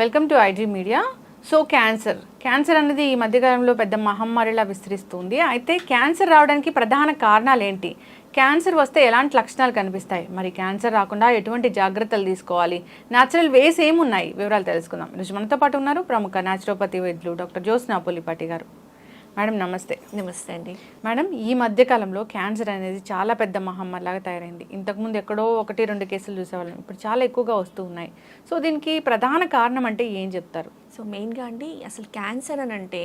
Welcome to IG media. So cancer అనేది ఈ మధ్యకాలంలో పెద్ద మహమ్మారిలా విస్తరిస్తుంది. అయితే క్యాన్సర్ రావడానికి ప్రధాన కారణాలు ఏంటి? క్యాన్సర్ వస్తే ఎలాంటి లక్షణాలు కనిపిస్తాయి? మరి క్యాన్సర్ రాకుండా ఎటువంటి జాగ్రత్తలు తీసుకోవాలి? న్యాచురల్ వేస్ ఏమున్నాయి? వివరాలు తెలుసుకుందాం. ఈరోజు మనతో పాటు ఉన్నారు ప్రముఖ న్యాచురోపతి వైద్యులు డాక్టర్ జ్యోత్స్నా పులిపాటి గారు. మేడం నమస్తే. నమస్తే అండి. మేడం, ఈ మధ్యకాలంలో క్యాన్సర్ అనేది చాలా పెద్ద మహమ్మారిలాగా తయారైంది. ఇంతకుముందు ఎక్కడో 1-2 కేసులు చూసేవాళ్ళం, ఇప్పుడు చాలా ఎక్కువగా వస్తూ ఉన్నాయి. సో దీనికి ప్రధాన కారణం అంటే ఏం చెప్తారు? సో మెయిన్గా అండి, అసలు క్యాన్సర్ అని అంటే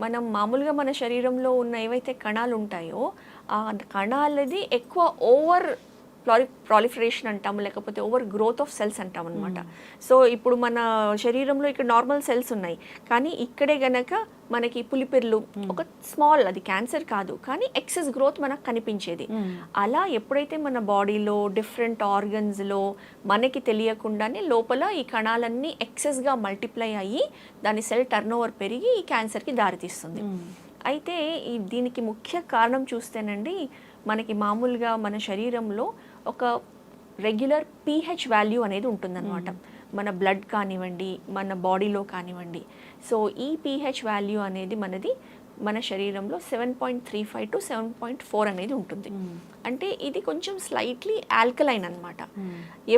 మనం మామూలుగా మన శరీరంలో ఉన్న ఏవైతే కణాలు ఉంటాయో ఆ కణాలది ఎక్కువ ఓవర్ ప్రాలిఫరేషన్ అంటాము, లేకపోతే ఓవర్ గ్రోత్ ఆఫ్ సెల్స్ అంటాం అనమాట. సో ఇప్పుడు మన శరీరంలో ఇక్కడ నార్మల్ సెల్స్ ఉన్నాయి, కానీ ఇక్కడే గనక మనకి పులిపిర్లు ఒక స్మాల్, అది క్యాన్సర్ కాదు కానీ ఎక్సెస్ గ్రోత్ మనకు కనిపించేది. అలా ఎప్పుడైతే మన బాడీలో డిఫరెంట్ ఆర్గన్స్లో మనకి తెలియకుండానే లోపల ఈ కణాలన్నీ ఎక్సెస్గా మల్టిప్లై అయ్యి దాని సెల్ టర్న్ ఓవర్ పెరిగి ఈ క్యాన్సర్కి దారితీస్తుంది. అయితే దీనికి ముఖ్య కారణం చూస్తేనండి, మనకి మామూలుగా మన శరీరంలో ఒక రెగ్యులర్ pH వాల్యూ అనేది ఉంటుందన్నమాట. మన బ్లడ్ కానివ్వండి, మన బాడీలో కానివ్వండి. సో ఈ pH వాల్యూ అనేది మన శరీరంలో 7.35 to 7.4 అనేది ఉంటుంది. అంటే ఇది కొంచెం స్లైట్లీ ఆల్కలైన్ అనమాట.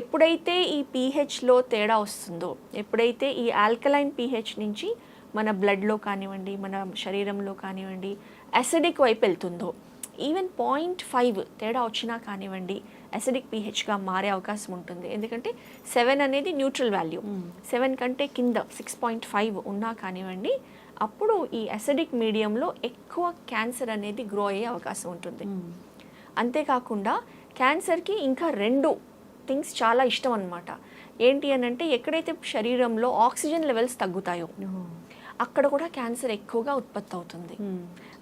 ఎప్పుడైతే ఈ pHలో తేడా వస్తుందో, ఎప్పుడైతే ఈ ఆల్కలైన్ pH నుంచి మన బ్లడ్లో కానివ్వండి, మన శరీరంలో కానివ్వండి అసిడిక్ వైపు వెళ్తుందో, ఈవెన్ 0.5 తేడా వచ్చినా కానివ్వండి అసిడిక్ pHగా మారే అవకాశం ఉంటుంది. ఎందుకంటే 7 అనేది న్యూట్రల్ వాల్యూ, 7 కంటే కింద 6.5 ఉన్నా కానివ్వండి అప్పుడు ఈ అసిడిక్ మీడియంలో ఎక్కువ క్యాన్సర్ అనేది గ్రో అయ్యే అవకాశం ఉంటుంది. అంతేకాకుండా క్యాన్సర్కి ఇంకా 2 థింగ్స్ చాలా ఇష్టం అన్నమాట. ఏంటి అని అంటే, ఎక్కడైతే శరీరంలో ఆక్సిజన్ లెవెల్స్ తగ్గుతాయో అక్కడ కూడా క్యాన్సర్ ఎక్కువగా ఉత్పత్తి అవుతుంది.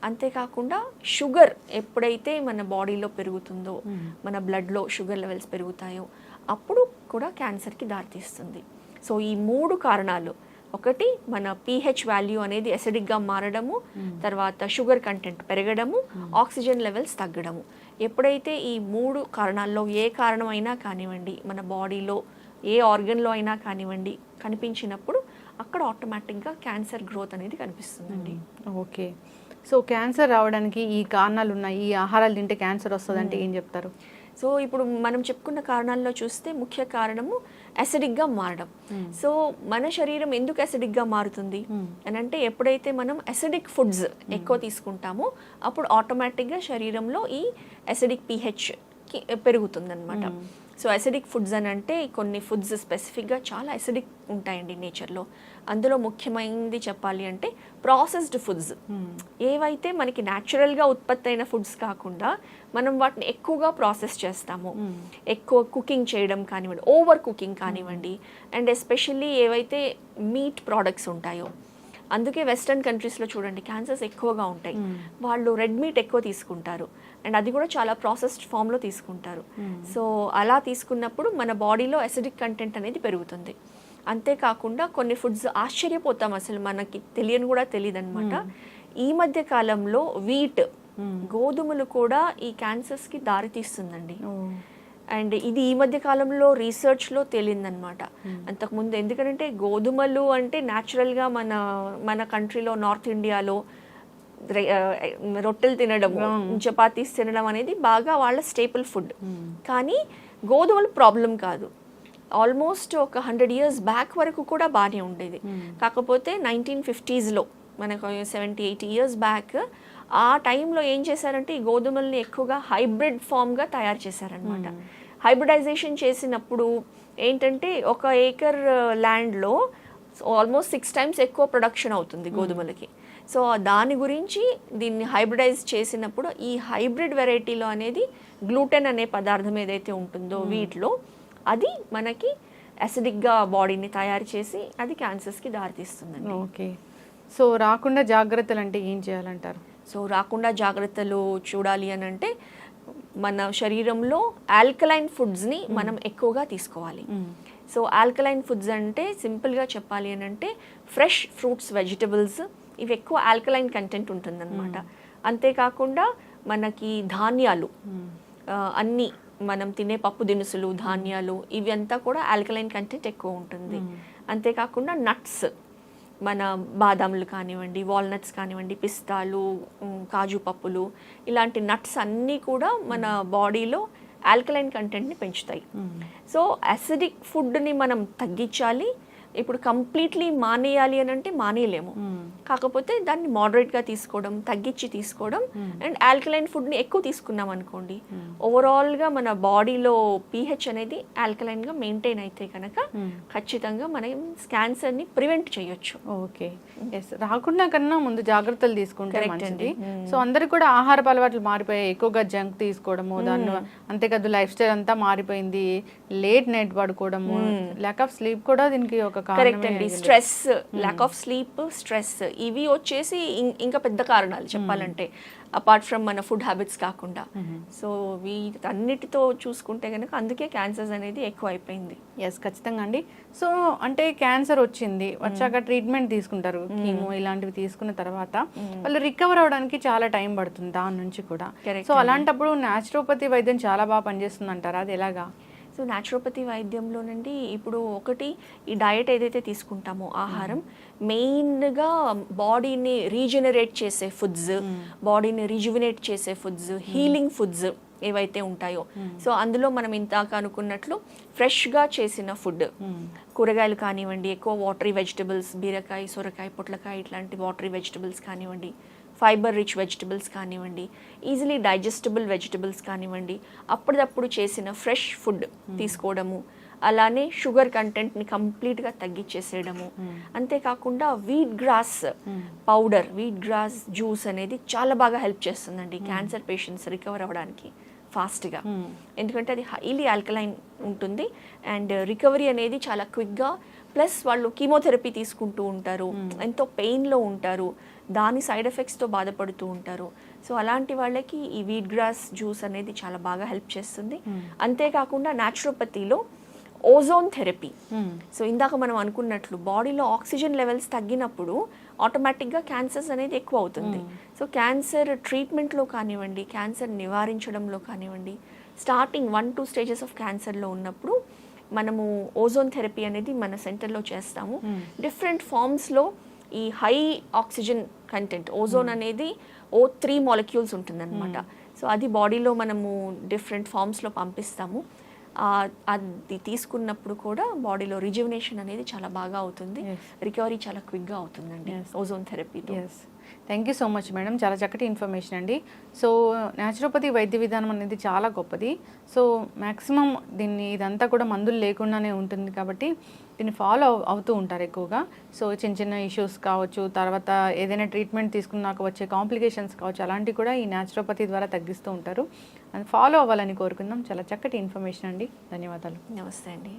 అంతేకాకుండా షుగర్ ఎప్పుడైతే మన బాడీలో పెరుగుతుందో, మన బ్లడ్లో షుగర్ లెవెల్స్ పెరుగుతాయో అప్పుడు కూడా క్యాన్సర్కి దారితీస్తుంది. సో ఈ 3 కారణాలు, ఒకటి మన pH వాల్యూ అనేది అసిడిక్గా మారడము, తర్వాత షుగర్ కంటెంట్ పెరగడము, ఆక్సిజన్ లెవెల్స్ తగ్గడము. ఎప్పుడైతే ఈ 3 కారణాల్లో ఏ కారణమైనా కానివ్వండి మన బాడీలో ఏ ఆర్గన్లో అయినా కానివ్వండి కనిపించినప్పుడు అక్కడ ఆటోమేటిక్గా క్యాన్సర్ గ్రోత్ అనేది కనిపిస్తుందండి. ఓకే. సో క్యాన్సర్ రావడానికి ఈ కారణాలు ఉన్నాయి, ఈ ఆహారాలు తింటే క్యాన్సర్ వస్తుందంటే ఏం చెప్తారు? సో ఇప్పుడు మనం చెప్పుకున్న కారణాల్లో చూస్తే ముఖ్య కారణము అసిడిక్గా మారడం. సో మన శరీరం ఎందుకు అసిడిక్గా మారుతుంది అని అంటే, ఎప్పుడైతే మనం అసిడిక్ ఫుడ్స్ ఎక్కువ తీసుకుంటామో అప్పుడు ఆటోమేటిక్గా శరీరంలో ఈ అసిడిక్ pH పెరుగుతుంది అనమాట. సో అసిడిక్ ఫుడ్స్ అని అంటే కొన్ని ఫుడ్స్ స్పెసిఫిక్గా చాలా అసిడిక్ ఉంటాయండి నేచర్లో. అందులో ముఖ్యమైనది చెప్పాలి అంటే ప్రాసెస్డ్ ఫుడ్స్. ఏవైతే మనకి న్యాచురల్గా ఉత్పత్తి అయిన ఫుడ్స్ కాకుండా మనం వాటిని ఎక్కువగా ప్రాసెస్ చేస్తాము, ఎక్కువ కుకింగ్ చేయడం కానివ్వండి, ఓవర్ కుకింగ్ కానివ్వండి, అండ్ ఎస్పెషల్లీ ఏవైతే మీట్ ప్రోడక్ట్స్ ఉంటాయో, అందుకే వెస్టర్న్ కంట్రీస్లో చూడండి క్యాన్సర్స్ ఎక్కువగా ఉంటాయి. వాళ్ళు రెడ్ మీట్ ఎక్కువ తీసుకుంటారు అండ్ అది కూడా చాలా ప్రాసెస్డ్ ఫామ్లో తీసుకుంటారు. సో అలా తీసుకున్నప్పుడు మన బాడీలో అసిడిక్ కంటెంట్ అనేది పెరుగుతుంది. అంతేకాకుండా కొన్ని ఫుడ్స్ ఆశ్చర్యపోతాం, అసలు మనకి తెలియని కూడా తెలియదు అనమాట. ఈ మధ్య కాలంలో వీట్, గోధుమలు కూడా ఈ క్యాన్సర్స్కి దారితీస్తుందండి. అండ్ ఇది ఈ మధ్య కాలంలో రీసెర్చ్లో తేలిందనమాట. అంతకుముందు ఎందుకంటే గోధుమలు అంటే న్యాచురల్గా మన కంట్రీలో నార్త్ ఇండియాలో రొట్టెలు తినడం, చపాతీస్ తినడం అనేది బాగా వాళ్ళ స్టేపుల్ ఫుడ్. కానీ గోధుమలు ప్రాబ్లం కాదు. ఆల్మోస్ట్ ఒక 100 years బ్యాక్ వరకు కూడా బాగానే ఉండేది. కాకపోతే 1950sలో మనకు 70-80 years బ్యాక్ ఆ టైంలో ఏం చేశారంటే ఈ గోధుమల్ని ఎక్కువగా హైబ్రిడ్ ఫామ్గా తయారు చేశారనమాట. హైబ్రిడైజేషన్ చేసినప్పుడు ఏంటంటే 1 acre ల్యాండ్లో ఆల్మోస్ట్ 6 times ఎక్కువ ప్రొడక్షన్ అవుతుంది గోధుమలకి. సో దాని గురించి దీన్ని హైబ్రిడైజ్ చేసినప్పుడు ఈ హైబ్రిడ్ వెరైటీలో అనేది గ్లూటెన్ అనే పదార్థం ఏదైతే ఉంటుందో వీటిలో, అది మనకి అసిడిక్గా బాడీని తయారు చేసి అది క్యాన్సర్స్కి దారితీస్తుందండి. ఓకే. సో రాకుండా జాగ్రత్తలు అంటే ఏం చేయాలంటారు? సో రాకుండా జాగ్రత్తలు చూడాలి అని అంటే మన శరీరంలో ఆల్కలైన్ ఫుడ్స్ని మనం ఎక్కువగా తీసుకోవాలి. సో ఆల్కలైన్ ఫుడ్స్ అంటే సింపుల్గా చెప్పాలి అని అంటే ఫ్రెష్ ఫ్రూట్స్, వెజిటబుల్స్, ఇవి ఎక్కువ ఆల్కలైన్ కంటెంట్ ఉంటుందన్నమాట. అంతేకాకుండా మనకి ధాన్యాలు అన్నీ మనం తినే పప్పు దినుసులు, ధాన్యాలు ఇవి అంతా కూడా ఆల్కలైన్ కంటెంట్ ఎక్కువ ఉంటుంది. అంతేకాకుండా నట్స్, మన బాదాములు కానివ్వండి, వాల్నట్స్ కానివ్వండి, పిస్తాలు, కాజు పప్పులు, ఇలాంటి నట్స్ అన్నీ కూడా మన బాడీలో ఆల్కలైన్ కంటెంట్ని పెంచుతాయి. సో అసిడిక్ ఫుడ్ని మనం తగ్గించాలి. ఇప్పుడు కంప్లీట్లీ మానేయాలి అని అంటే మానేయలేము, కాకపోతే దాన్ని మోడరేట్గా తీసుకోవడం, తగ్గించి తీసుకోవడం, అండ్ ఆల్కలైన్ ఫుడ్ని ఎక్కువ తీసుకున్నాం అనుకోండి, ఓవరాల్గా మన బాడీలో pH అనేది ఆల్కలైన్గా మెయింటైన్ అయితే కనుక ఖచ్చితంగా మనం క్యాన్సర్ని ప్రివెంట్ చేయొచ్చు. ఓకే, ఎస్, రాకుండా కన్నా ముందు జాగ్రత్తలు తీసుకుంటే మంచిది. సో అందరికి కూడా ఆహారపు అలవాట్లు మారిపోయాయి, ఎక్కువగా జంక్ తీసుకోవడము, దాన్ని అంతేకాదు లైఫ్ స్టైల్ అంతా మారిపోయింది, లేట్ నైట్ పడుకోవడము, ల్యాక్ ఆఫ్ స్లీప్ కూడా దీనికి ఒక కరెక్ట్ అండి. Stress, lack of sleep, stress, ఇవి వచ్చేసి ఇంకా పెద్ద కారణాలు చెప్పాలంటే, అపార్ట్ ఫ్రమ్ మన ఫుడ్ హ్యాబిట్స్ కాకుండా. సో వీటన్నిటితో చూసుకుంటే కనుక అందుకే క్యాన్సర్స్ అనేది ఎక్కువ అయిపోయింది. ఎస్, ఖచ్చితంగా అండి. సో అంటే క్యాన్సర్ వచ్చాక ట్రీట్మెంట్ తీసుకుంటారు, కీమో ఇలాంటివి తీసుకున్న తర్వాత వాళ్ళు రికవర్ అవడానికి చాలా టైం పడుతుంది దాని నుంచి కూడా. సో అలాంటప్పుడు న్యాచురోపతి వైద్యం చాలా బాగా పనిచేస్తుంది అంటారా, అది ఎలాగా? సో న్యాచురోపతి వైద్యంలోనండి ఇప్పుడు ఒకటి, ఈ డయట్ ఏదైతే తీసుకుంటామో ఆహారం, మెయిన్గా బాడీని రీజనరేట్ చేసే ఫుడ్స్, బాడీని రిజువినేట్ చేసే ఫుడ్స్, హీలింగ్ ఫుడ్స్ ఏవైతే ఉంటాయో, సో అందులో మనం ఇందాక అనుకున్నట్లు ఫ్రెష్గా చేసిన ఫుడ్, కూరగాయలు కానివ్వండి, ఎక్కువ వాటరీ వెజిటబుల్స్, బీరకాయ, సొరకాయ, పొట్లకాయ ఇట్లాంటి వాటరీ వెజిటబుల్స్ కానివ్వండి, ఫైబర్ రిచ్ వెజిటబుల్స్ కానివ్వండి, ఈజీలీ డైజెస్టబుల్ వెజిటబుల్స్ కానివ్వండి, అప్పటిదప్పుడు చేసిన ఫ్రెష్ ఫుడ్ తీసుకోవడము, అలానే షుగర్ కంటెంట్ని కంప్లీట్గా తగ్గించేసేయడము, అంతేకాకుండా wheat grass powder, wheat grass juice అనేది చాలా బాగా హెల్ప్ చేస్తుందండి క్యాన్సర్ పేషెంట్స్ రికవర్ అవ్వడానికి ఫాస్ట్గా. ఎందుకంటే అది హైలీ ఆల్కలైన్ ఉంటుంది అండ్ రికవరీ అనేది చాలా క్విక్గా, ప్లస్ వాళ్ళు కీమోథెరపీ తీసుకుంటూ ఉంటారు, ఎంతో పెయిన్లో ఉంటారు, దాని సైడ్ ఎఫెక్ట్స్తో బాధపడుతూ ఉంటారు. సో అలాంటి వాళ్ళకి ఈ వీట్ గ్రాస్ జ్యూస్ అనేది చాలా బాగా హెల్ప్ చేస్తుంది. అంతేకాకుండా న్యాచురోపతిలో ఓజోన్ థెరపీ, సో ఇందాక మనం అనుకున్నట్లు బాడీలో ఆక్సిజన్ లెవెల్స్ తగ్గినప్పుడు ఆటోమేటిక్గా క్యాన్సర్స్ అనేది ఎక్కువ అవుతుంది. సో క్యాన్సర్ ట్రీట్మెంట్లో కానివ్వండి, క్యాన్సర్ నివారించడంలో కానివ్వండి, స్టార్టింగ్ 1-2 స్టేజెస్ ఆఫ్ క్యాన్సర్లో ఉన్నప్పుడు మనము ఓజోన్ థెరపీ అనేది మన సెంటర్లో చేస్తాము. డిఫరెంట్ ఫార్మ్స్లో ఈ హై ఆక్సిజన్ కంటెంట్, ఓజోన్ అనేది O3 మాలిక్యూల్స్ ఉంటుందన్నమాట. సో అది బాడీలో మనము డిఫరెంట్ ఫార్మ్స్లో పంపిస్తాము. అది తీసుకున్నప్పుడు కూడా బాడీలో రిజ్యువినేషన్ అనేది చాలా బాగా అవుతుంది, రికవరీ చాలా క్విక్గా అవుతుందండి ఓజోన్ థెరపీతో. Thank you so much madam, చాలా చక్కటి ఇన్ఫర్మేషన్ అండి. సో న్యాచురోపతి వైద్య విధానం అనేది చాలా గొప్పది. సో మ్యాక్సిమం ఇదంతా కూడా మందులు లేకుండానే ఉంటుంది కాబట్టి దీన్ని ఫాలో అవుతూ ఉంటారు ఎక్కువగా. సో చిన్న చిన్న ఇష్యూస్ కావచ్చు, తర్వాత ఏదైనా ట్రీట్మెంట్ తీసుకున్నాక వచ్చే కాంప్లికేషన్స్ కావచ్చు, అలాంటివి కూడా ఈ న్యాచురోపతి ద్వారా తగ్గిస్తూ ఉంటారు. అది ఫాలో అవ్వాలని కోరుకుందాం. చాలా చక్కటి ఇన్ఫర్మేషన్ అండి, ధన్యవాదాలు. నమస్తే అండి.